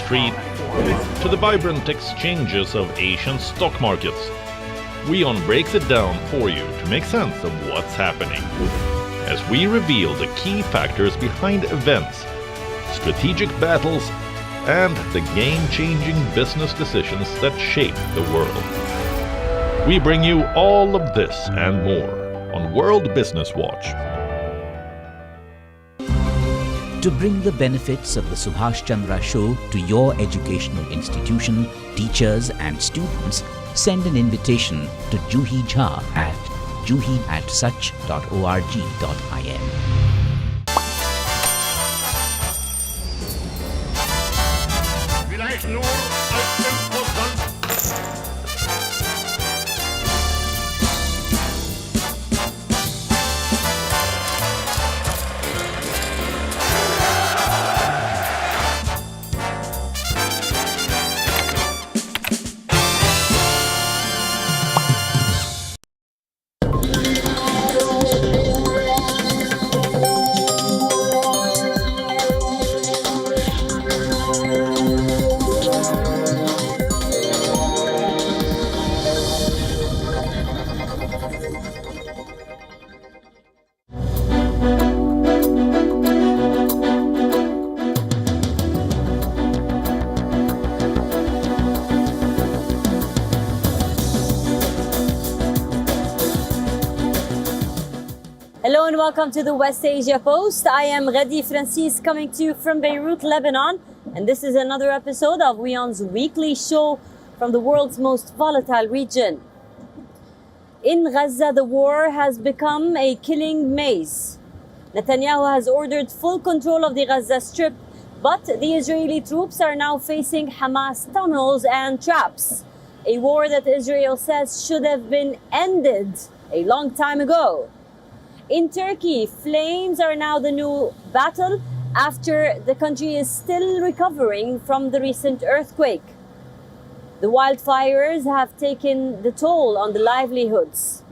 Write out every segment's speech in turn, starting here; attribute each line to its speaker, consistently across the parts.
Speaker 1: Street to the vibrant exchanges of Asian stock markets. WION breaks it down for you to make sense of what's happening, as we reveal the key factors behind events, strategic battles, and the game-changing business decisions that shape the world. We bring you all of this and more on World Business Watch.
Speaker 2: To bring the benefits of the Subhash Chandra Show to your educational institution, teachers and students, send an invitation to Juhi Jha at juhi@such.org.in.
Speaker 3: Vielleicht nur als Imposant.
Speaker 4: Hello and welcome to the West Asia Post. I am Ghadi Francis, coming to you from Beirut, Lebanon, and this is another episode of WION's weekly show from the world's most volatile region. In Gaza, the war has become a killing maze. Netanyahu has ordered full control of the Gaza Strip, but the Israeli troops are now facing Hamas tunnels and traps, a war that Israel says should have been ended a long time ago. In Turkey, flames are now the new battle after the country is still recovering from the recent earthquake. The wildfires have taken the toll on the livelihoods.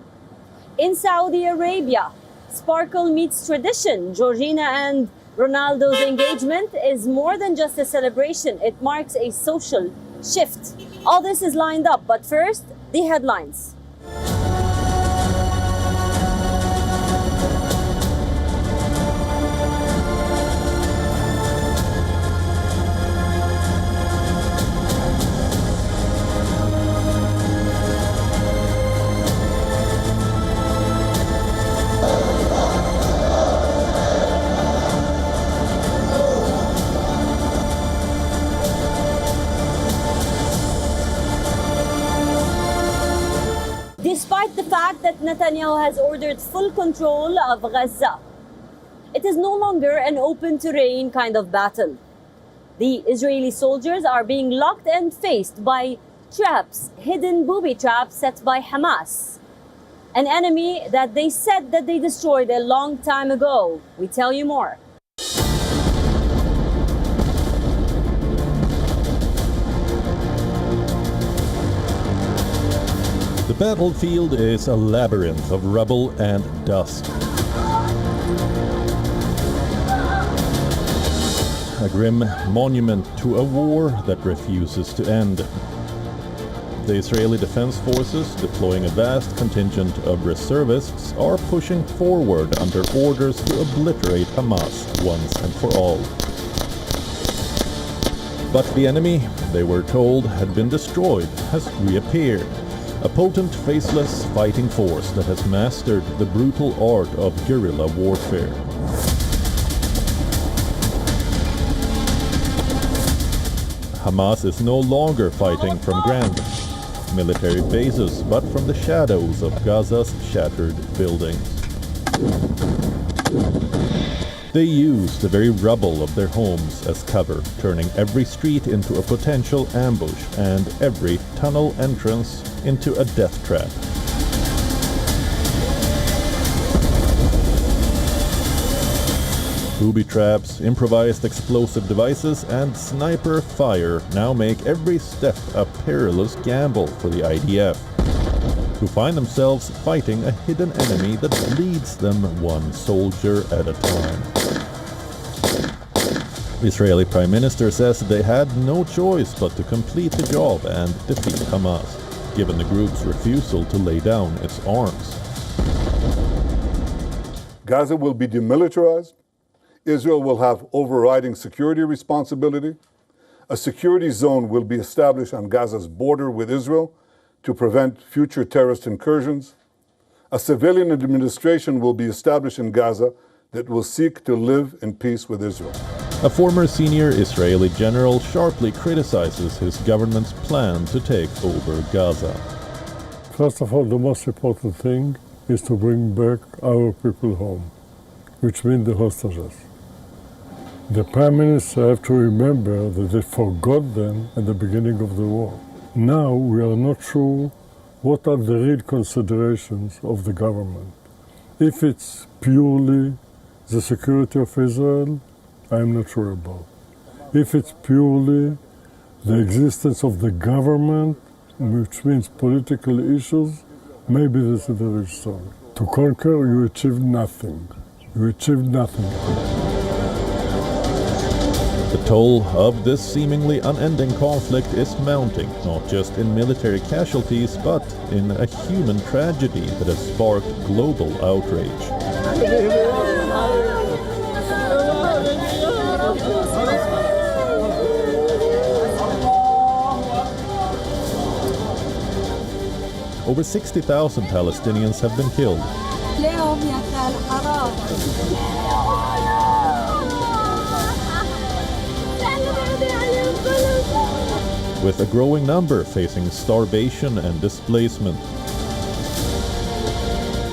Speaker 4: In Saudi Arabia, sparkle meets tradition. Georgina and Ronaldo's engagement is more than just a celebration. It marks a social shift. All this is lined up, but first, the headlines. Despite the fact that Netanyahu has ordered full control of Gaza, it is no longer an open terrain kind of battle. The Israeli soldiers are being locked and faced by traps, hidden booby traps set by Hamas, an enemy that they said that they destroyed a long time ago. We tell you more.
Speaker 5: The battlefield is a labyrinth of rubble and dust. A grim monument to a war that refuses to end. The Israeli Defense Forces, deploying a vast contingent of reservists, are pushing forward under orders to obliterate Hamas once and for all. But the enemy, they were told, had been destroyed, has reappeared. A potent, faceless fighting force that has mastered the brutal art of guerrilla warfare. Hamas is no longer fighting from grand military bases, but from the shadows of Gaza's shattered buildings. They use the very rubble of their homes as cover, turning every street into a potential ambush and every tunnel entrance into a death trap. Booby traps, improvised explosive devices, and sniper fire now make every step a perilous gamble for the IDF, who find themselves fighting a hidden enemy that bleeds them one soldier at a time. The Israeli Prime Minister says they had no choice but to complete the job and defeat Hamas, given the group's refusal to lay down its arms.
Speaker 6: Gaza will be demilitarized. Israel will have overriding security responsibility. A security zone will be established on Gaza's border with Israel to prevent future terrorist incursions. A civilian administration will be established in Gaza that will seek to live in peace with Israel.
Speaker 5: A former senior Israeli general sharply criticizes his government's plan to take over Gaza.
Speaker 7: First of all, the most important thing is to bring back our people home, which means the hostages. The Prime Minister have to remember that they forgot them at the beginning of the war. Now we are not sure what are the real considerations of the government. If it's purely the security of Israel, I'm not sure about. If it's purely the existence of the government, which means political issues, maybe this is the real story. To conquer, you achieve nothing. You achieve nothing.
Speaker 5: The toll of this seemingly unending conflict is mounting, not just in military casualties, but in a human tragedy that has sparked global outrage. Over 60,000 Palestinians have been killed. With a growing number facing starvation and displacement.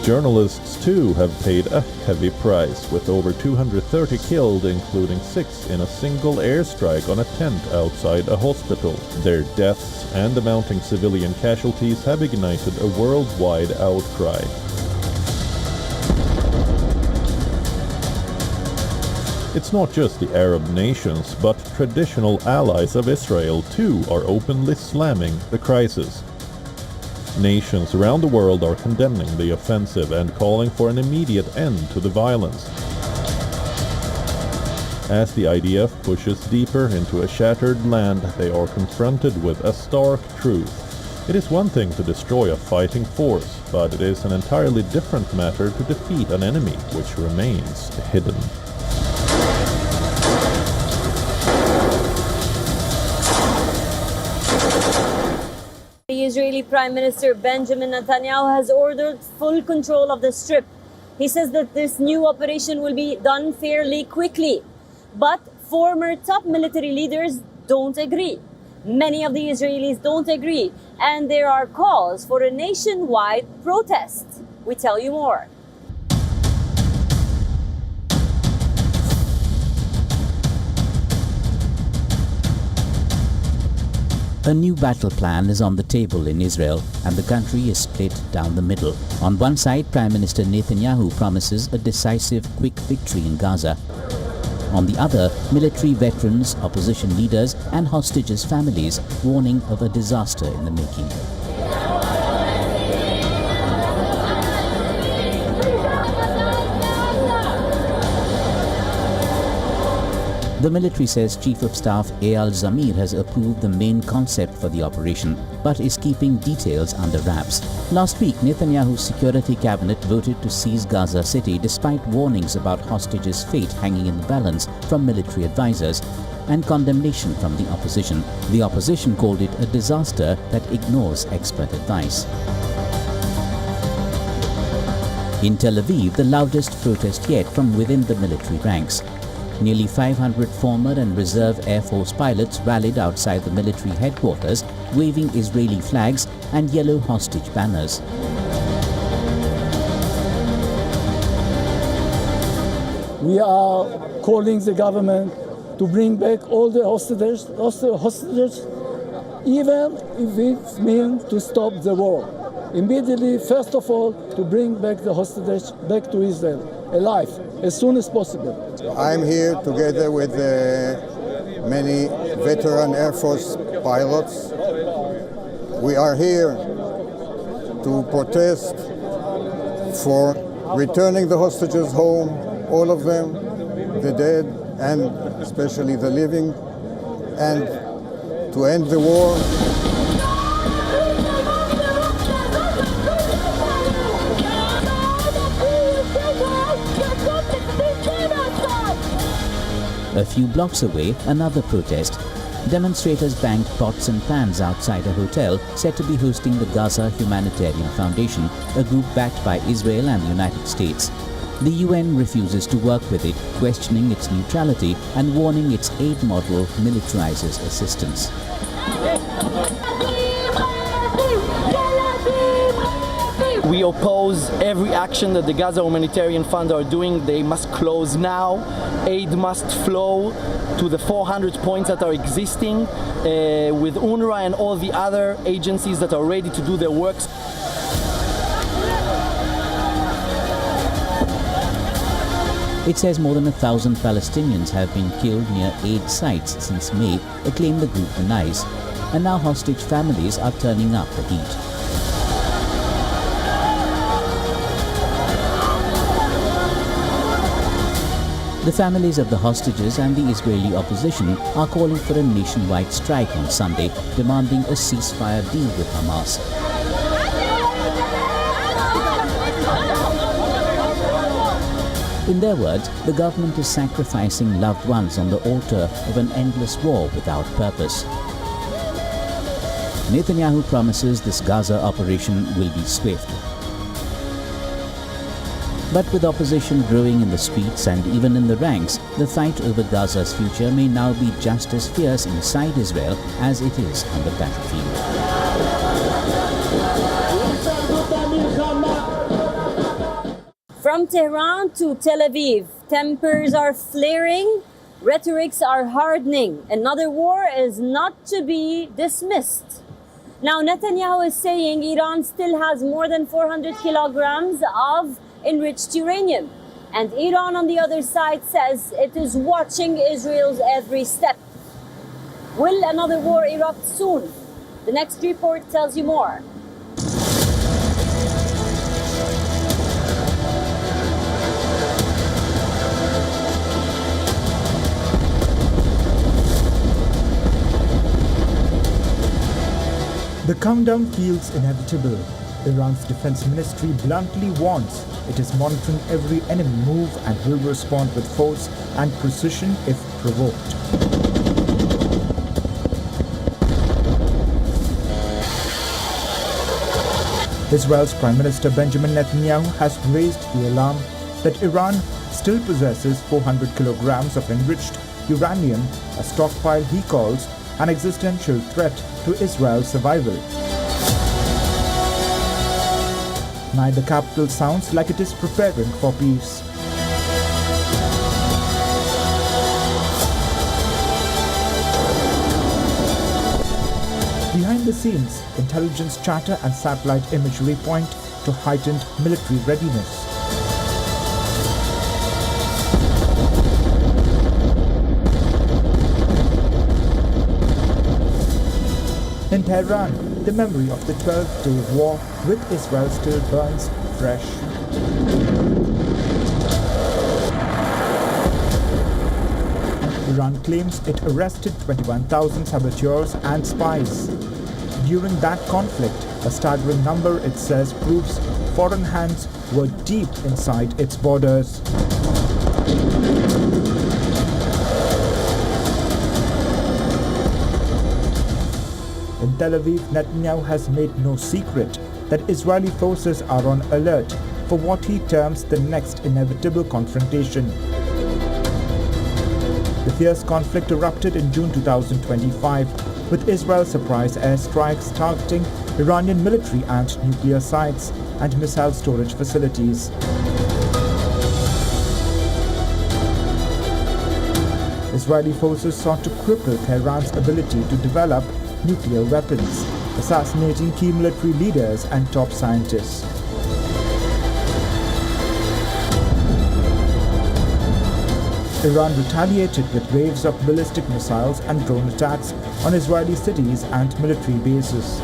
Speaker 5: Journalists too have paid a heavy price, with over 230 killed, including 6 in a single airstrike on a tent outside a hospital. Their deaths and the mounting civilian casualties have ignited a worldwide outcry. It's not just the Arab nations, but traditional allies of Israel too are openly slamming the crisis. Nations around the world are condemning the offensive and calling for an immediate end to the violence. As the IDF pushes deeper into a shattered land, they are confronted with a stark truth. It is one thing to destroy a fighting force, but it is an entirely different matter to defeat an enemy which remains hidden.
Speaker 4: The Israeli Prime Minister Benjamin Netanyahu has ordered full control of the Strip. He says that this new operation will be done fairly quickly. But former top military leaders don't agree. Many of the Israelis don't agree, and there are calls for a nationwide protest. We tell you more.
Speaker 2: A new battle plan is on the table in Israel, and the country is split down the middle. On one side, Prime Minister Netanyahu promises a decisive, quick victory in Gaza. On the other, military veterans, opposition leaders, and hostages' families warning of a disaster in the making. The military says Chief of Staff Eyal Zamir has approved the main concept for the operation, but is keeping details under wraps. Last week, Netanyahu's security cabinet voted to seize Gaza City despite warnings about hostages' fate hanging in the balance from military advisors and condemnation from the opposition. The opposition called it a disaster that ignores expert advice. In Tel Aviv, the loudest protest yet from within the military ranks. Nearly 500 former and reserve Air Force pilots rallied outside the military headquarters, waving Israeli flags and yellow hostage banners.
Speaker 8: We are calling the government to bring back all the hostages, even if it means to stop the war. Immediately, first of all, to bring back the hostages back to Israel, alive, as soon as possible.
Speaker 9: I'm here together with many veteran Air Force pilots. We are here to protest for returning the hostages home, all of them, the dead and especially the living, and to end the war.
Speaker 2: A few blocks away, another protest. Demonstrators banged pots and pans outside a hotel said to be hosting the Gaza Humanitarian Foundation, a group backed by Israel and the United States. The UN refuses to work with it, questioning its neutrality and warning its aid model militarizes assistance.
Speaker 10: We oppose every action that the Gaza Humanitarian Fund are doing. They must close now. Aid must flow to the 400 points that are existing with UNRWA and all the other agencies that are ready to do their works.
Speaker 2: It says more than 1,000 Palestinians have been killed near aid sites since May, a claim the group denies. And now hostage families are turning up the heat. The families of the hostages and the Israeli opposition are calling for a nationwide strike on Sunday, demanding a ceasefire deal with Hamas. In their words, the government is sacrificing loved ones on the altar of an endless war without purpose. Netanyahu promises this Gaza operation will be swift. But with opposition growing in the streets and even in the ranks, the fight over Gaza's future may now be just as fierce inside Israel as it is on the battlefield.
Speaker 4: From Tehran to Tel Aviv, tempers are flaring, rhetorics are hardening. Another war is not to be dismissed. Now Netanyahu is saying Iran still has more than 400 kilograms of enriched uranium. And Iran on the other side says it is watching Israel's every step. Will another war erupt soon? The next report tells you more.
Speaker 11: The countdown feels inevitable. Iran's defense ministry bluntly warns it is monitoring every enemy move and will respond with force and precision if provoked. Israel's Prime Minister Benjamin Netanyahu has raised the alarm that Iran still possesses 400 kilograms of enriched uranium, a stockpile he calls an existential threat to Israel's survival. Neither capital sounds like it is preparing for peace. Behind the scenes, intelligence chatter and satellite imagery point to heightened military readiness. In Tehran, the memory of the 12-day war with Israel still burns fresh. Iran claims it arrested 21,000 saboteurs and spies. During that conflict, a staggering number it says proves foreign hands were deep inside its borders. In Tel Aviv, Netanyahu has made no secret that Israeli forces are on alert for what he terms the next inevitable confrontation. The fierce conflict erupted in June 2025, with Israel's surprise airstrikes targeting Iranian military and nuclear sites and missile storage facilities. Israeli forces sought to cripple Tehran's ability to develop nuclear weapons, assassinating key military leaders and top scientists. Iran retaliated with waves of ballistic missiles and drone attacks on Israeli cities and military bases.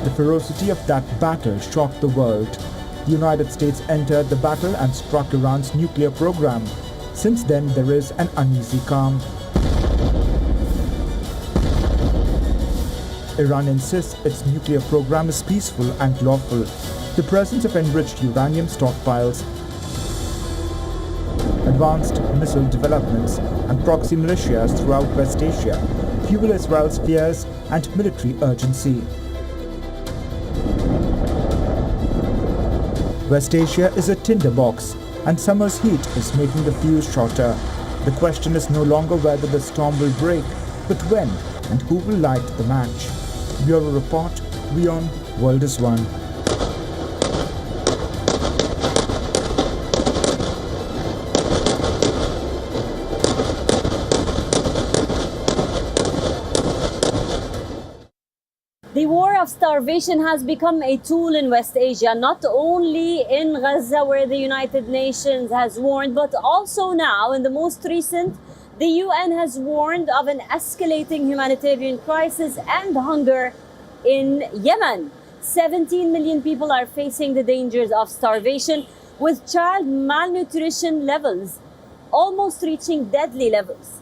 Speaker 11: The ferocity of that battle shocked the world. the United States entered the battle and struck Iran's nuclear program. Since then, there is an uneasy calm. Iran insists its nuclear program is peaceful and lawful. The presence of enriched uranium stockpiles, advanced missile developments, and proxy militias throughout West Asia fuel Israel's fears and military urgency. West Asia is a tinderbox, and summer's heat is making the fuse shorter. The question is no longer whether the storm will break, but when and who will light the match. Bureau Report, WION World is One.
Speaker 4: The war of starvation has become a tool in West Asia, not only in Gaza, where the United Nations has warned, but also now, in the most recent, the UN has warned of an escalating humanitarian crisis and hunger in Yemen. 17 million people are facing the dangers of starvation, with child malnutrition levels almost reaching deadly levels.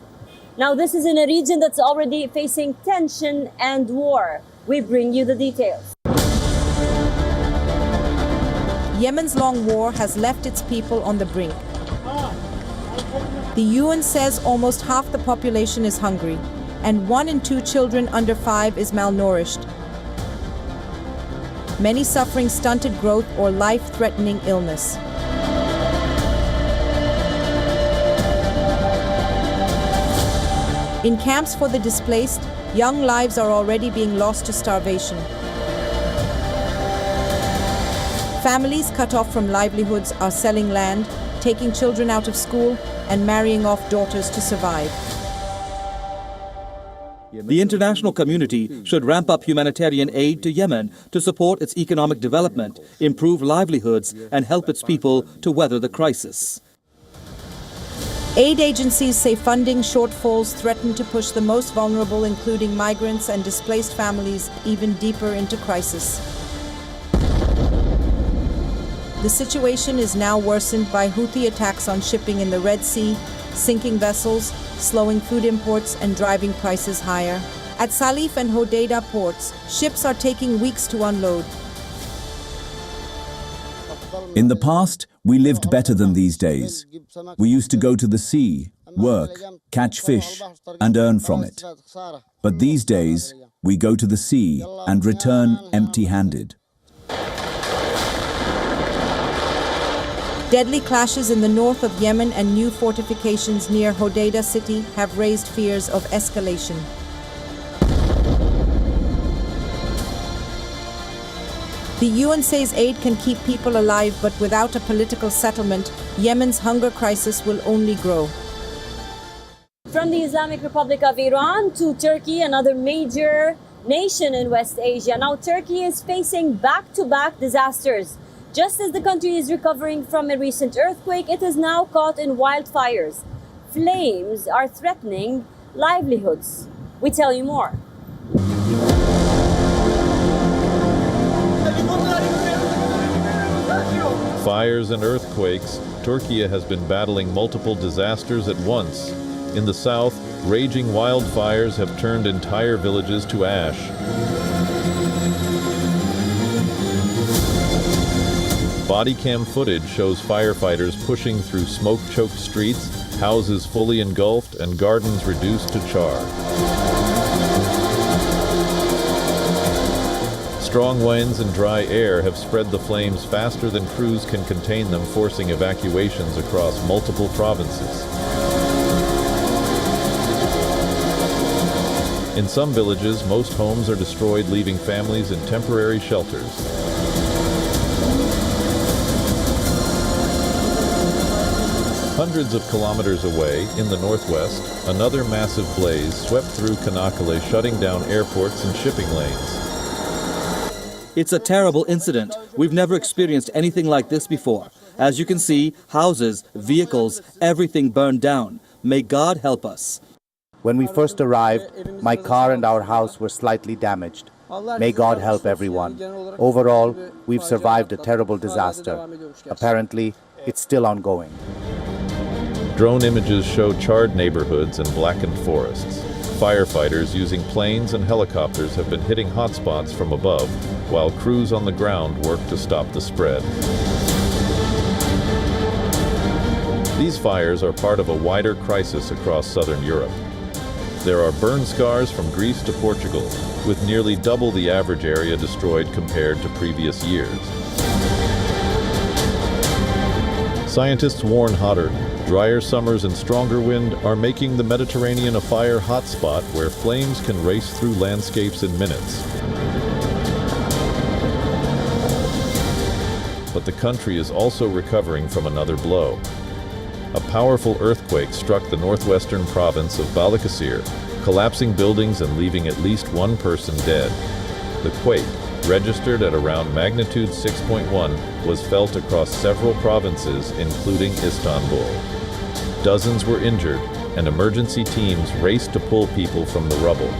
Speaker 4: Now, this is in a region that's already facing tension and war. We bring you the details.
Speaker 12: Yemen's long war has left its people on the brink. The UN says almost half the population is hungry, and 1 in 2 children under 5 is malnourished. Many suffering stunted growth or life-threatening illness. In camps for the displaced, young lives are already being lost to starvation. Families cut off from livelihoods are selling land, taking children out of school, and marrying off daughters to survive.
Speaker 13: The international community should ramp up humanitarian aid to Yemen to support its economic development, improve livelihoods, and help its people to weather the crisis.
Speaker 12: Aid agencies say funding shortfalls threaten to push the most vulnerable, including migrants and displaced families, even deeper into crisis. The situation is now worsened by Houthi attacks on shipping in the Red Sea, sinking vessels, slowing food imports, and driving prices higher. At Salif and Hodeidah ports, ships are taking weeks to unload.
Speaker 14: In the past, we lived better than these days. We used to go to the sea, work, catch fish, and earn from it. But these days, we go to the sea and return empty-handed.
Speaker 12: Deadly clashes in the north of Yemen and new fortifications near Hodeidah city have raised fears of escalation. The UN says aid can keep people alive, but without a political settlement, Yemen's hunger crisis will only grow.
Speaker 4: From the Islamic Republic of Iran to Turkey, another major nation in West Asia. Now, Turkey is facing back-to-back disasters. Just as the country is recovering from a recent earthquake, it is now caught in wildfires. Flames are threatening livelihoods. We tell you more.
Speaker 5: Fires and earthquakes, Turkiye has been battling multiple disasters at once. In the south, raging wildfires have turned entire villages to ash. Body cam footage shows firefighters pushing through smoke-choked streets, houses fully engulfed, and gardens reduced to char. Strong winds and dry air have spread the flames faster than crews can contain them, forcing evacuations across multiple provinces. In some villages, most homes are destroyed, leaving families in temporary shelters. Hundreds of kilometers away, in the northwest, another massive blaze swept through Kanakkale, shutting down airports and shipping lanes.
Speaker 13: It's a terrible incident. We've never experienced anything like this before. As you can see, houses, vehicles, everything burned down. May God help us.
Speaker 15: When we first arrived, my car and our house were slightly damaged. May God help everyone. Overall, we've survived a terrible disaster. Apparently, it's still ongoing.
Speaker 5: Drone images show charred neighborhoods and blackened forests. Firefighters using planes and helicopters have been hitting hotspots from above, while crews on the ground work to stop the spread. These fires are part of a wider crisis across southern Europe. There are burn scars from Greece to Portugal, with nearly double the average area destroyed compared to previous years. Scientists warn hotter, drier summers and stronger wind are making the Mediterranean a fire hotspot where flames can race through landscapes in minutes. But the country is also recovering from another blow. A powerful earthquake struck the northwestern province of Balıkesir, collapsing buildings and leaving at least one person dead. The quake, registered at around magnitude 6.1, was felt across several provinces, including Istanbul. Dozens were injured, and emergency teams raced to pull people from the rubble.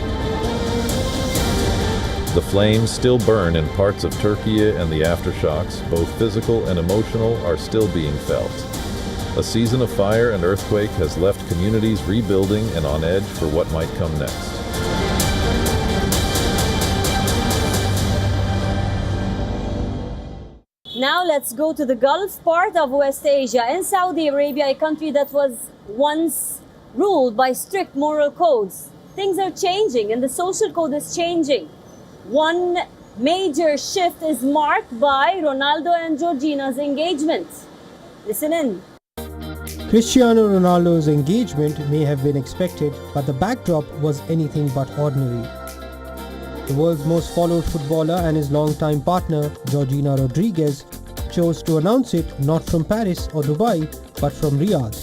Speaker 5: The flames still burn in parts of Turkiye, and the aftershocks, both physical and emotional, are still being felt. A season of fire and earthquake has left communities rebuilding and on edge for what might come next.
Speaker 4: Now let's go to the Gulf part of West Asia. In Saudi Arabia, a country that was once ruled by strict moral codes, things are changing and the social code is changing. One major shift is marked by Ronaldo and Georgina's engagement. Listen in.
Speaker 16: Cristiano Ronaldo's engagement may have been expected, but the backdrop was anything but ordinary. The world's most followed footballer and his longtime partner, Georgina Rodriguez, chose to announce it not from Paris or Dubai, but from Riyadh.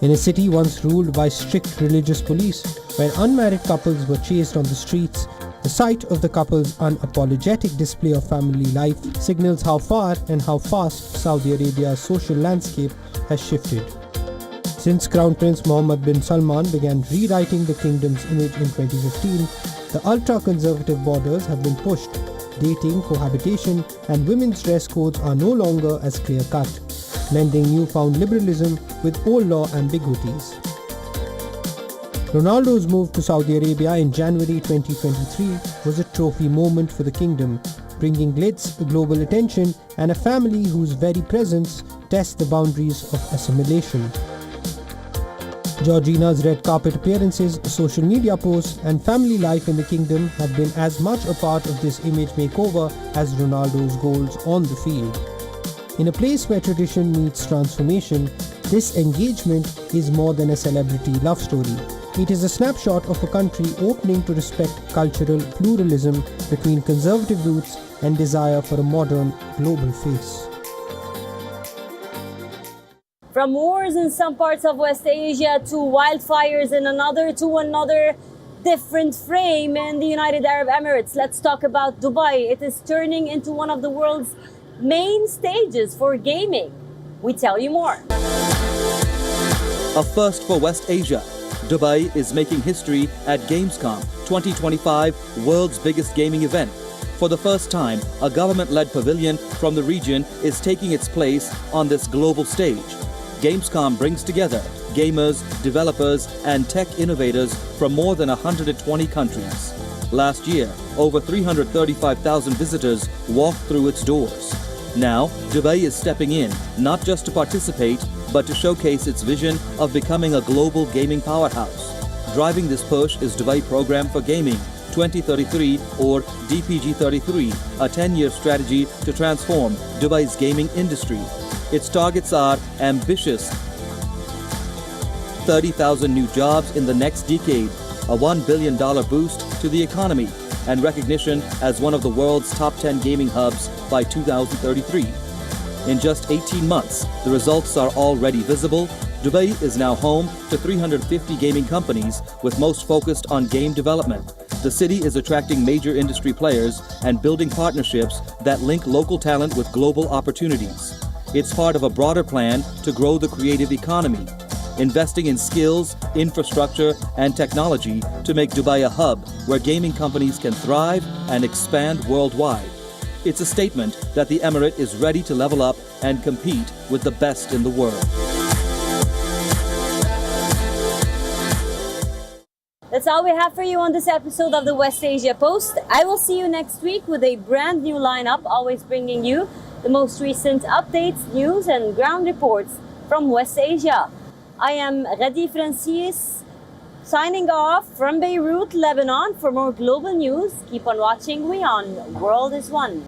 Speaker 16: In a city once ruled by strict religious police, where unmarried couples were chased on the streets, the sight of the couple's unapologetic display of family life signals how far and how fast Saudi Arabia's social landscape has shifted. Since Crown Prince Mohammed bin Salman began rewriting the kingdom's image in 2015, the ultra-conservative borders have been pushed. Dating, cohabitation, and women's dress codes are no longer as clear-cut, blending newfound liberalism with old law ambiguities. Ronaldo's move to Saudi Arabia in January 2023 was a trophy moment for the kingdom, bringing glitz, global attention, and a family whose very presence tests the boundaries of assimilation. Georgina's red carpet appearances, social media posts, and family life in the kingdom have been as much a part of this image makeover as Ronaldo's goals on the field. In a place where tradition meets transformation, this engagement is more than a celebrity love story. It is a snapshot of a country opening to respect cultural pluralism between conservative roots and desire for a modern global face.
Speaker 4: From wars in some parts of West Asia to wildfires in another to another different frame in the United Arab Emirates, let's talk about Dubai. It is turning into one of the world's main stages for gaming. We tell you more.
Speaker 13: A first for West Asia. Dubai is making history at Gamescom 2025, world's biggest gaming event. For the first time, a government-led pavilion from the region is taking its place on this global stage. Gamescom brings together gamers, developers, and tech innovators from more than 120 countries. Last year, over 335,000 visitors walked through its doors. Now, Dubai is stepping in, not just to participate, but to showcase its vision of becoming a global gaming powerhouse. Driving this push is Dubai Program for Gaming 2033 or DPG33, a 10-year strategy to transform Dubai's gaming industry. Its targets are ambitious: 30,000 new jobs in the next decade, a $1 billion boost to the economy, and recognition as one of the world's top 10 gaming hubs by 2033. In just 18 months, the results are already visible. Dubai is now home to 350 gaming companies, with most focused on game development. The city is attracting major industry players and building partnerships that link local talent with global opportunities. It's part of a broader plan to grow the creative economy. investing in skills, infrastructure, and technology to make Dubai a hub where gaming companies can thrive and expand worldwide. It's a statement that the Emirate is ready to level up and compete with the best in the world.
Speaker 4: That's all we have for you on this episode of the West Asia Post. I will see you next week with a brand new lineup, always bringing you the most recent updates, news, and ground reports from West Asia. I am Redi Francis, signing off from Beirut, Lebanon. For more global news, keep on watching WION World is One.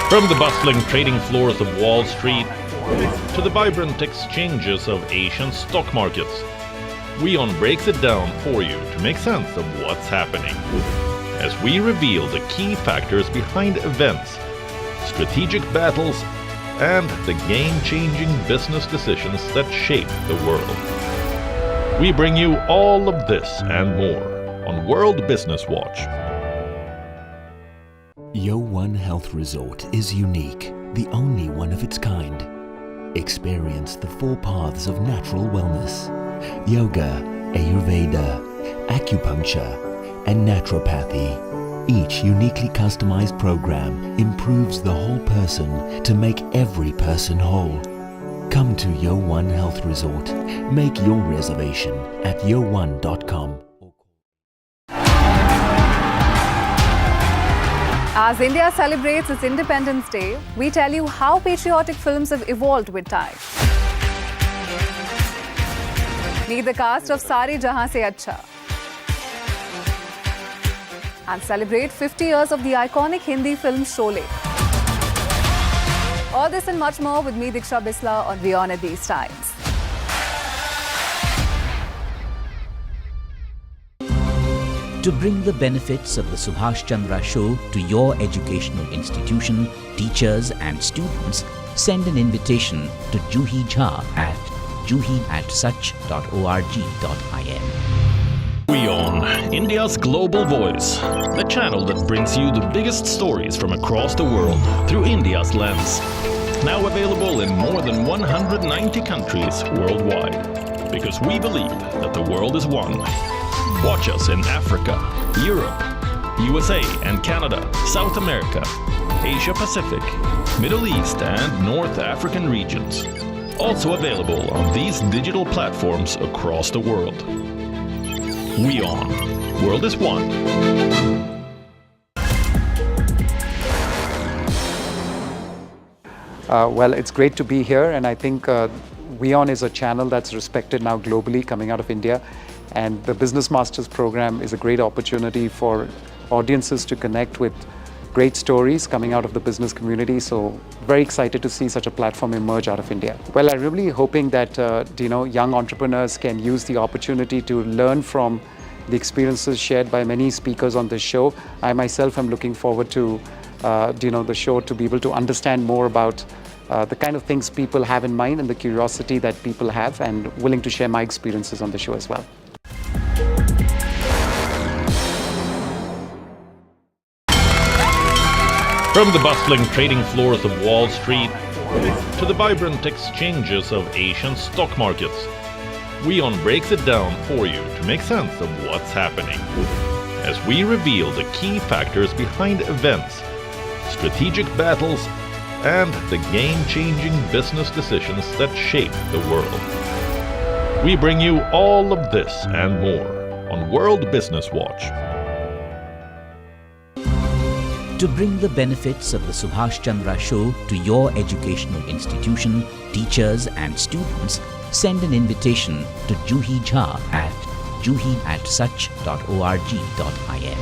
Speaker 1: From the bustling trading floors of Wall Street to the vibrant exchanges of Asian stock markets, WION breaks it down for you to make sense of what's happening, as we reveal the key factors behind events, strategic battles, and the game-changing business decisions that shape the world. We bring you all of this and more on World Business Watch.
Speaker 17: WION Health Resort is unique, the only one of its kind. Experience the 4 paths of natural wellness: yoga, Ayurveda, acupuncture, and naturopathy. Each uniquely customized program improves the whole person to make every person whole. Come to WION Health Resort. Make your reservation at wion.com.
Speaker 18: As India celebrates its Independence Day, we tell you how patriotic films have evolved with time. Meet the cast of Sare Jahan Se Acha and celebrate 50 years of the iconic Hindi film Sholay. All this and much more with me, Diksha Bisla, on WION at these times.
Speaker 2: To bring the benefits of the Subhash Chandra Show to your educational institution, teachers and students, send an invitation to Juhi Jha at juhi@such.org.in.
Speaker 1: WION, India's global voice, the channel that brings you the biggest stories from across the world through India's lens. Now available in more than 190 countries worldwide, because we believe that the world is one. Watch us in Africa, Europe, USA and Canada, South America, Asia Pacific, Middle East and North African regions. Also available on these digital platforms across the world. WION, World is One.
Speaker 19: Well, it's great to be here, and I think WION is a channel that's respected now globally, coming out of India. And the Business Masters program is a great opportunity for audiences to connect with great stories coming out of the business community. So very excited to see such a platform emerge out of India. Well, I'm really hoping that young entrepreneurs can use the opportunity to learn from the experiences shared by many speakers on this show. I myself am looking forward to the show to be able to understand more about the kind of things people have in mind and the curiosity that people have, and willing to share my experiences on the show as well.
Speaker 1: From the bustling trading floors of Wall Street to the vibrant exchanges of Asian stock markets, WION breaks it down for you to make sense of what's happening, as we reveal the key factors behind events, strategic battles, and the game-changing business decisions that shape the world. We bring you all of this and more on World Business Watch.
Speaker 2: To bring the benefits of the Subhash Chandra Show to your educational institution, teachers and students, send an invitation to Juhi Jha at juhi@such.org.in.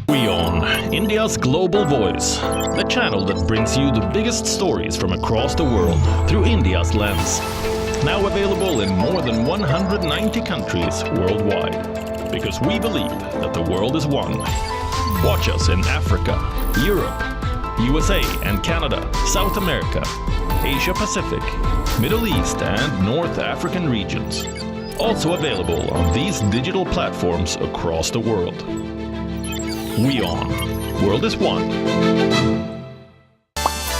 Speaker 1: WION, India's global voice, the channel that brings you the biggest stories from across the world through India's lens. Now available in more than 190 countries worldwide. Because we believe that the world is one. Watch us in Africa, Europe, USA and Canada, South America, Asia Pacific, Middle East and North African regions. Also available on these digital platforms across the world. WION, World is One.